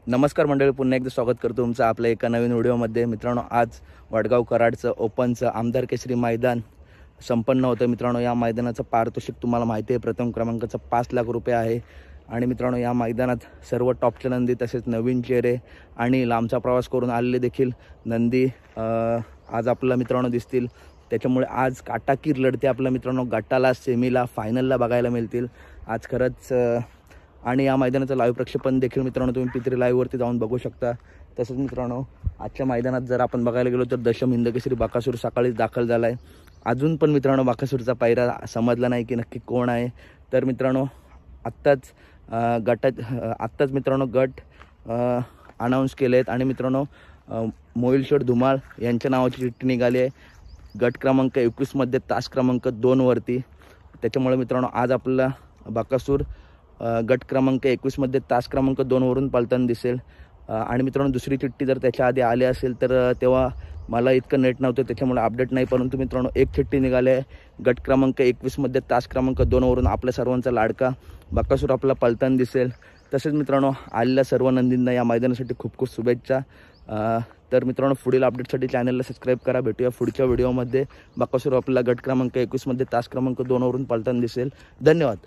नमस्कार मंडळी, पुन्हा एकदा स्वागत करतो तुमचं आपल्या एका नवीन व्हिडिओमध्ये। मित्रांनो, आज वडगाव कराडचं ओपनचं आमदार केसरी मैदान संपन्न होतं। मित्रांनो, या मैदानाचं पारितोषिक तुम्हाला माहिती आहे, प्रथम क्रमांकाचं 5 लाख रुपये आहे। आणि मित्रांनो, या मैदानात सर्व टॉपचे नंदी तसेच नवीन चेहरे आणि लांबचा प्रवास करून आलेले देखील नंदी आज आपल्याला मित्रांनो दिसतील। त्याच्यामुळे आज काटाकीर लढते आपल्या मित्रांनो गटाला, सेमीला, फायनलला बघायला मिळतील आज खरंच। आणि या मैदानाचं लाईव्ह प्रक्षेपण देखील मित्रांनो तुम्ही P3 लाईव्हवरती जाऊन बघू शकता। तसंच मित्रांनो, आजच्या मैदानात जर आपण बघायला गेलो तर दशम हिंदकेसरी बाकासूर सकाळीच दाखल झाला आहे। अजून पण मित्रांनो बाकासूरचा पायरा समजला नाही की नक्की कोण आहे। तर मित्रांनो, आत्ताच मित्रांनो गट अनाऊन्स केले आहेत आणि मित्रांनो मोहिल शेठ धुमाळ यांच्या नावाची चिठ्ठी निघाली आहे गट क्रमांक 21 मध्ये तास क्रमांक 2 वरती। त्याच्यामुळे मित्रांनो आज आपल्याला बाकासूर गट क्रमांक 21 मध्ये तास क्रमांक 2 वरून पळताना दिसेल। आणि मित्रांनो, दुसरी चिठ्ठी जर त्याच्या आधी आली असेल तर तेव्हा मला इतकं नेट नव्हतं, त्याच्यामुळे अपडेट नाही। परंतु मित्रांनो, एक चिठ्ठी निघाली आहे गट क्रमांक 21 मध्ये तास क्रमांक 2 वरून आपल्या सर्वांचा लाडका बाकासूर आपल्याला पळताना दिसेल। तसेच मित्रांनो, आलेल्या सर्व नंदींना या मैदानासाठी खूप खूप शुभेच्छा। तर मित्रांनो, पुढील अपडेटसाठी चॅनलला सबस्क्राईब करा। भेटूया पुढच्या व्हिडिओमध्ये। बाकासूर आपल्याला गट क्रमांक 21 मध्ये तास क्रमांक 2 वरून पळताना दिसेल। धन्यवाद।